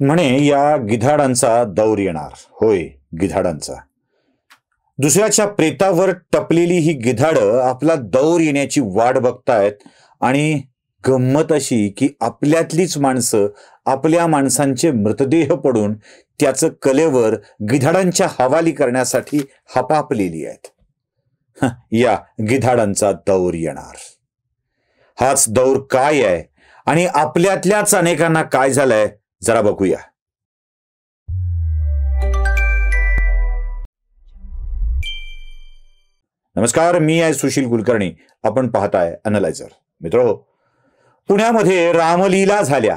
म्हणे या गिधाडांचा दौर येणार. होय, गिधाडांचा. दुसऱ्याच्या प्रेतावर टपलेली ही गिधाडं आपला दौर येण्याची वाट बघतायत. आणि गंमत अशी की आपल्यातलीच माणसं आपल्या माणसांचे मृतदेह पडून त्याचं कलेवर गिधाडांच्या हवाली करण्यासाठी हपापलेली आहेत. या गिधाडांचा दौर येणार. हाच दौर काय आहे आणि आपल्यातल्याच अनेकांना काय झालंय जरा बघूया. नमस्कार, मी आहे सुशील कुलकर्णी. आपण पाहताय अॅनालायझर. मित्रो, पुण्यामध्ये रामलीला झाल्या.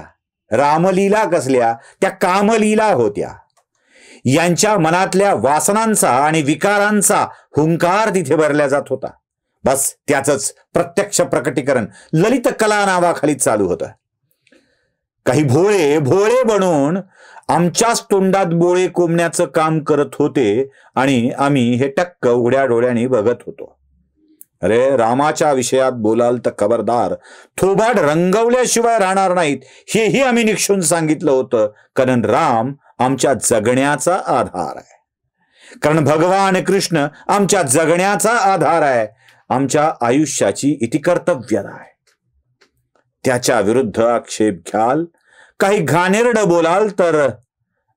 रामलीला कसल्या? त्या कामलीला होत्या. यांच्या मनातल्या वासनांचा आणि विकारांचा हुंकार तिथे भरल्या जात होता. बस त्याचंच प्रत्यक्ष प्रकटीकरण ललित कला नावाखाली चालू होतं. काही भोळे भोळे बनून आमच्याच तोंडात बोळे कोंबण्याचं काम करत होते आणि आम्ही हे टक्क उघड्या डोळ्यांनी बघत होतो. अरे, रामाच्या विषयात बोलाल तर खबरदार, थोबाड रंगवल्याशिवाय राहणार नाहीत हेही आम्ही निक्षून सांगितलं होतं. कारण राम आमच्या जगण्याचा आधार आहे. कारण भगवान कृष्ण आमच्या जगण्याचा आधार आहे. आमच्या आयुष्याची इतिकर्तव्यता आहे. त्याच्या विरुद्ध आक्षेप घ्याल, काही घाणेरड बोलाल तर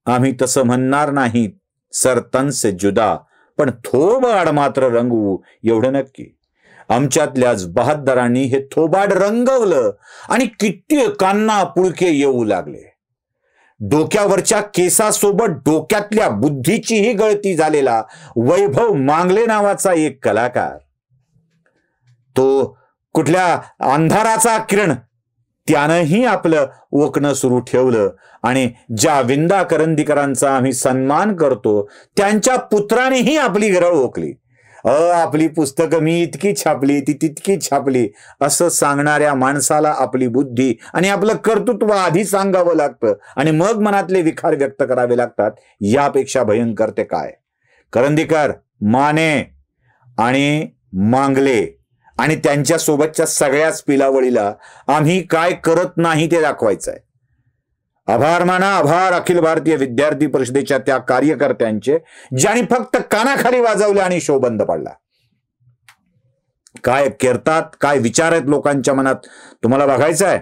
आम्ही तसं म्हणणार नाही. सरतन से जुदा, पण थोबाड मात्र रंगवू एवढं नक्की. आमच्यातल्याच बहादरांनी हे थोबाड रंगवलं आणि कित्येकांना पुळके येऊ लागले. डोक्यावरच्या केसासोबत डोक्यातल्या बुद्धीचीही गळती झालेला वैभव मांगले नावाचा एक कलाकार, तो कुठल्या अंधाराचा किरण, त्यानंही आपलं ओकणं सुरू ठेवलं. आणि ज्या विंदा करंदीकरांचा आम्ही सन्मान करतो त्यांच्या पुत्रानेही आपली गरळ ओकली. आपली पुस्तकं मी इतकी छापली, ती तितकी छापली असं सांगणाऱ्या माणसाला आपली बुद्धी आणि आपलं कर्तृत्व आधी सांगावं लागतं आणि मग मनातले विकार व्यक्त करावे लागतात. यापेक्षा भयंकर ते काय? करंदीकर, माने आणि मांगले आणि त्यांच्या सोबतच्या सगळ्याच पिलावळीला आम्ही काय करत नाही ते दाखवायचं आहे. आभार माना, आभार अखिल भारतीय विद्यार्थी परिषदेच्या त्या कार्यकर्त्यांचे ज्यांनी फक्त कानाखाली वाजवले आणि शो बंद पडला. काय करतात, काय विचार आहेत लोकांच्या मनात, तुम्हाला बघायचं आहे.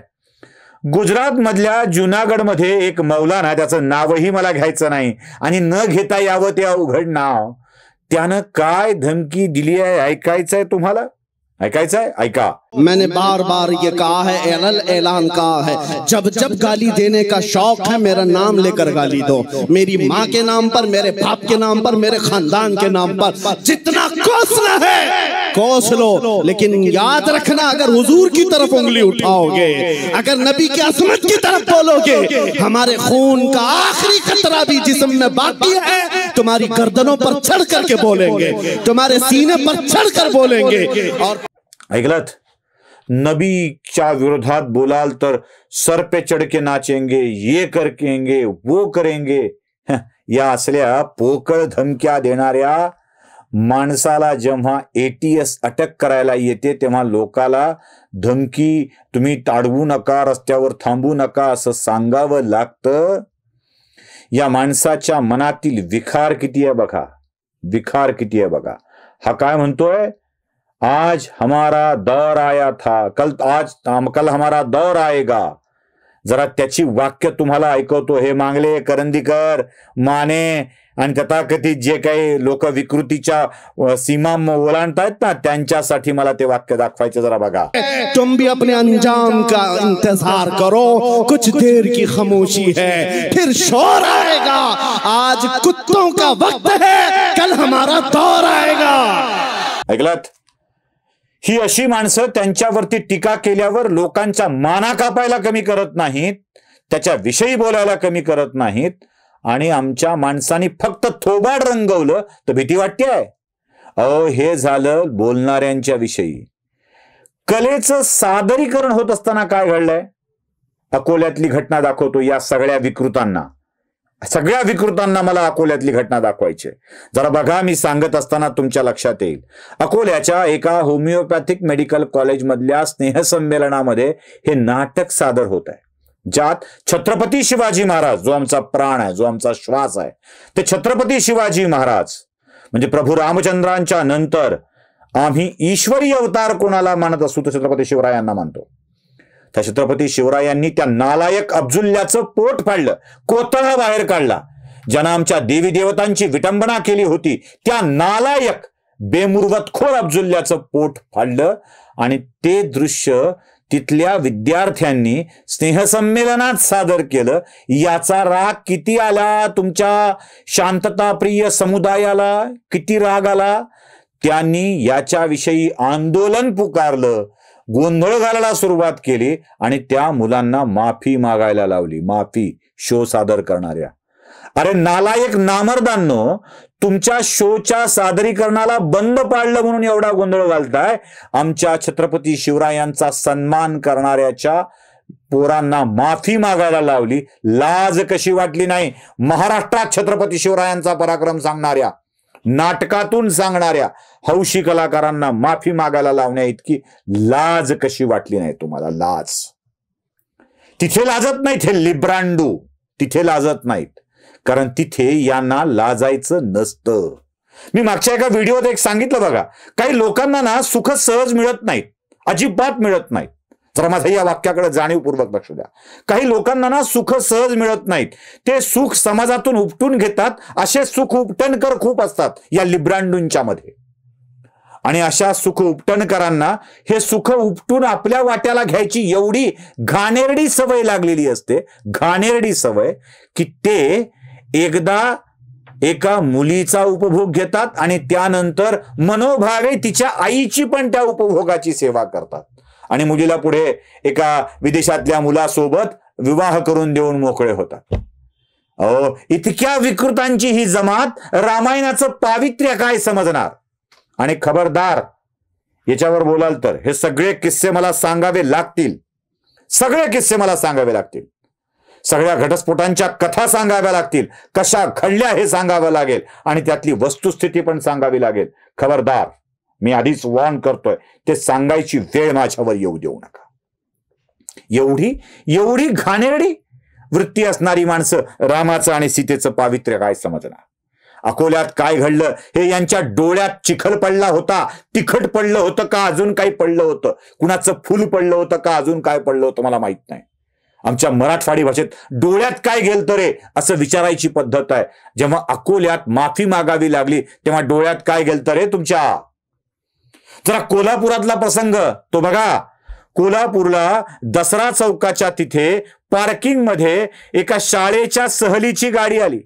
गुजरात मधल्या जुनागड मध्ये एक मौलाना, त्याचं नावही मला घ्यायचं नाही आणि न घेता यावं ते अवघड नाव, त्यानं काय धमकी दिली आहे ऐकायचं आहे तुम्हाला? ऐकायचं आहे? ऐका. मैंने बार बार ये कहा है, ऐलान कहा है, जब जब गाली देने का शौक है मेरा नाम लेकर गाली दो. मेरी माँ के नाम पर, मेरे बाप के नाम पर, मेरे खानदान के नाम पर जितना कोसना है कोस लो. लेकिन याद रखना, अगर हुजूर की तरफ उंगली उठाओगे, अगर नबी की असमत की तरफ बोलोगे, हमारे खून का आखिरी कतरा भी जिस्म में बाकी है तुम्हारी गर्दनों पर चढ़ करके बोलेंगे, तुम्हारे सीने पर चढ़ कर बोलेंगे. और ऐकलत? नबीच्या विरोधात बोलाल तर सर पे चढ़ के नाचेंगे, ये करेंगे, वो करेंगे. या असल्या पोकळ धमक्या देणाऱ्या माणसाला जेव्हा ATS अटक करायला येते तेव्हा लोकाला धमकी, तुम्ही ताडवू नका, रस्त्यावर थांबू नका असं सांगावं लागतं. या माणसाच्या मनातील विकार किती आहे बघा, विकार किती आहे बघा. हा काय म्हणतोय? आज हमारा दौर आया था, कल हमारा दौर आएगा. जरा त्याची वाक्य तुम्हाला ऐकवतो. हे मांगले, करंदीकर, माने आणि तथाकथित जे काही लोक विकृतीच्या सीमा ओलांडतायत ना, त्यांच्यासाठी मला ते वाक्य दाखवायचं. जरा बघा. तुम भी अपने अंजाम का इंतजार करो, कुछ देर की खामोशी है, फिर शोर आएगा. आज कुत्तों का वक्त है, कल हमारा दौर आएगा. ऐकलात? ही अशी माणसं त्यांच्यावरती टीका केल्यावर लोकांच्या माना कापायला कमी करत नाहीत, त्याच्या विषयी बोलायला कमी करत नाहीत. आणि आमच्या माणसांनी फक्त थोबाड रंगवलं तर भीती वाटतेय. हे झालं बोलणाऱ्यांच्या विषयी. कलेचं सादरीकरण होत असताना काय घडलंय? अकोल्यातली घटना दाखवतो. या सगळ्या विकृतांना मला अकोल्यातली घटना दाखवायची. जरा बघा, मी सांगत असताना तुमच्या लक्षात येईल. अकोल्याच्या एका होमिओपॅथिक मेडिकल कॉलेज मधल्या स्नेहसंमेलनामध्ये हे नाटक सादर होत आहे. ज्यात छत्रपती शिवाजी महाराज, जो आमचा प्राण आहे, जो आमचा श्वास आहे, ते छत्रपती शिवाजी महाराज म्हणजे प्रभू रामचंद्रांच्या नंतर आम्ही ईश्वरी अवतार कोणाला मानत असू तर छत्रपती शिवरायांना मानतो. त्या छत्रपती शिवरायांनी त्या नालायक अब्दुल्ल्याचं पोट फाडलं, कोतळा बाहेर काढला. ज्यानं आमच्या देवी देवतांची विटंबना केली होती त्या नालायक बेमुरवतखोर अब्दुल्ल्याचं पोट फाडलं. आणि ते दृश्य तिथल्या विद्यार्थ्यांनी स्नेहसंमेलनात सादर केलं. याचा राग किती आला तुमच्या शांतताप्रिय समुदायाला, किती राग आला. त्यांनी याच्याविषयी आंदोलन पुकारलं, गोंधळ घालायला सुरुवात केली आणि त्या मुलांना माफी मागायला लावली. माफी शो सादर करणाऱ्या. अरे नालायक नामर्दांनो, तुमच्या शोच्या सादरीकरणाला बंद पाडलं म्हणून एवढा गोंधळ घालताय. आमच्या छत्रपती शिवरायांचा सन्मान करणाऱ्याच्या पोरांना माफी मागायला लावली. लाज कशी वाटली नाही. महाराष्ट्रात छत्रपती शिवरायांचा पराक्रम सांगणाऱ्या, नाटकातून सांगणाऱ्या हौशी कलाकारांना माफी मागायला लावण्या इतकी लाज कशी वाटली नाही तुम्हाला? लाज. तिथे लाजत नाहीत हे लिब्रांडू, तिथे लाजत नाहीत, कारण तिथे यांना लाजायचं नसतं. मी मागच्या एका व्हिडिओत एक सांगितलं बघा, काही लोकांना ना सुख सहज मिळत नाहीत, अजिबात मिळत नाहीत. जरा माझ्या या वाक्याकडे जाणीवपूर्वक लक्ष द्या. काही लोकांना ना सुख सहज मिळत नाहीत, ते सुख समाजातून उपटून घेतात. असे सुख उपटणकर खूप असतात या लिब्रांडूंच्या मध्ये. आणि अशा सुख उपटणकरांना हे सुख उपटून आपल्या वाट्याला घ्यायची एवढी घाणेरडी सवय लागलेली असते, घाणेरडी सवय, की ते एकदा एका मुलीचा उपभोग घेतात आणि त्यानंतर मनोभावे तिच्या आईची पण त्या उपभोगाची सेवा करतात आणि मुलीला पुढे एका विदेशातल्या मुलासोबत विवाह करून देऊन मोकळे होतात. अहो, इतक्या विकृतांची ही जमात रामायणाचं पावित्र्य काय समजणार? आणि खबरदार, याच्यावर बोलाल तर हे सगळे किस्से मला सांगावे लागतील. सगळे किस्से मला सांगावे लागतील. सगळ्या घटस्फोटांच्या कथा सांगाव्या लागतील. कशा घडल्या हे सांगावं लागेल आणि त्यातली वस्तुस्थिती पण सांगावी लागेल. खबरदार, मी आधीच वॉर्न करतोय, ते सांगायची वेळ माझ्यावर येऊ देऊ नका. एवढी घाणेरडी वृत्ती असणारी माणसं रामाचं आणि सीतेचं पावित्र्य काय समजणार? अकोल्यात काय घडलं हे यांच्या डोळ्यात चिखल पडला होता, तिखट पडलं होतं का अजून काही पडलं होतं? कुणाचं फुल पडलं होतं का अजून काय पडलं होतं मला माहित नाही. आमच्या मराठवाडी भाषेत डोळ्यात काय गेलं रे असं विचारायची पद्धत आहे. जेव्हा अकोल्यात माफी मागावी लागली तेव्हा डोळ्यात काय गेलं रे तुमच्या? जरा कोल्हापुरातला प्रसंग तो बघा. कोल्हापूरला दसरा चौकाच्या तिथे पार्किंग मध्ये एका शाळेच्या सहलीची गाडी आली.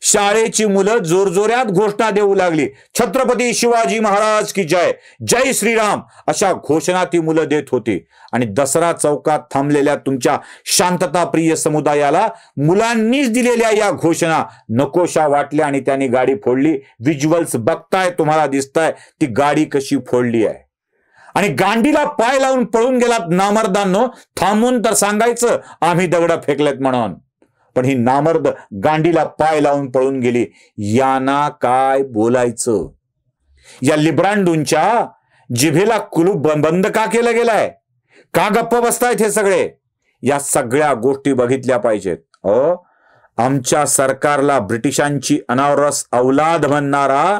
शाळेची मुलं जोरजोऱ्यात घोषणा देऊ लागली, छत्रपती शिवाजी महाराज की जय, जय श्रीराम, अशा घोषणा ती मुलं देत होती. आणि दसरा चौकात थांबलेल्या तुमच्या शांतताप्रिय समुदायाला मुलांनीच दिलेल्या या घोषणा नकोशा वाटल्या आणि त्यांनी गाडी फोडली. व्हिज्युअल्स बघताय, तुम्हाला दिसताय ती गाडी कशी फोडली आहे. आणि गांडीला पाय लावून पळून गेलात नामर्दांनो. थांबून तर सांगायचं आम्ही दगड फेकलेत म्हणून, पण ही नामर्द गांडीला पाय लावून पळून गेली. यांना काय बोलायचं? या लिब्रांडूंच्या जिभेला कुलूप बंद का केलं गेलाय? का गप्प बसतायत हे सगळे? या सगळ्या गोष्टी बघितल्या पाहिजेत. आमच्या सरकारला ब्रिटिशांची अनावरस औलाद म्हणणारा,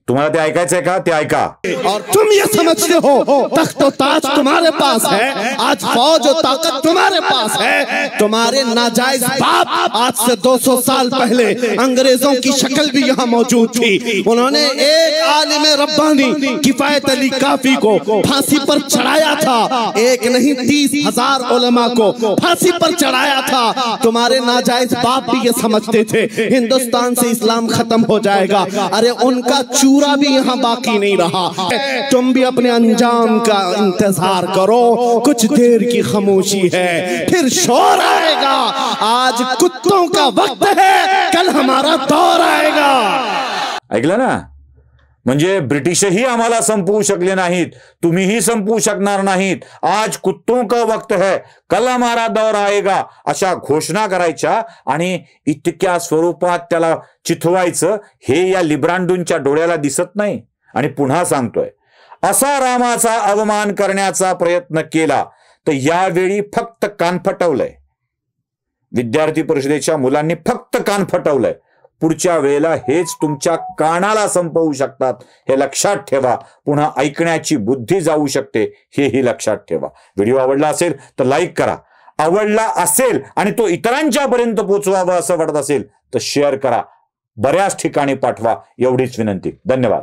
तुम्हाला ते ऐकायचंय का? ते ऐका. और तुम ये समझते हो तख्त ताज तुम्हारे पास है, आज फौज और ताकत तुम्हारे पास है. तुम्हारे नाजायज बाप आज से 200 साल पहले अंग्रेजों की शक्ल भी यहाँ मौजूद थी. उन्होंने एक आलिम रब्बानी किफायत अली काफी को फांसी पर चढ़ाया था. एक नहीं 30,000 उलमा को फांसी पर चढ़ाया था. तुम्हारे नाजायज बाप भी ये समझते थे हिंदुस्तान से इस्लाम खत्म हो जाएगा. अरे उनका पूरा भी यहाँ बाकी नहीं रहा. तुम भी अपने अंजाम का इंतजार करो. कुछ देर की खामोशी है, फिर शोर आएगा. आज कुत्तों का वक्त है, कल हमारा दौर आएगा. ऐकलं ना? म्हणजे ब्रिटिशही आम्हाला संपवू शकले नाहीत, तुम्हीही संपवू शकणार नाहीत. आज कुत्तों का वक्त है, कल हमारा दौर आएगा, अशा घोषणा करायच्या आणि इतक्या स्वरूपात त्याला चिथवायचं. हे या लिब्रांडूंच्या डोळ्याला दिसत नाही. आणि पुन्हा सांगतोय, असा रामाचा अवमान करण्याचा प्रयत्न केला तर यावेळी फक्त कान फटवलंय. विद्यार्थी परिषदेच्या मुलांनी फक्त कान फटवलंय. पुढच्या वेळेला हेच तुमच्या कानाला संपवू शकतात, हे लक्षात ठेवा. पुन्हा ऐकण्याची बुद्धी जाऊ शकते, हेही लक्षात ठेवा. व्हिडिओ आवडला असेल तर लाईक करा. आवडला असेल आणि तो इतरांच्या पर्यंत पोहोचवावा असं वाटत असेल तर शेअर करा. बऱ्याच ठिकाणी पाठवा. एवढीच विनंती. धन्यवाद.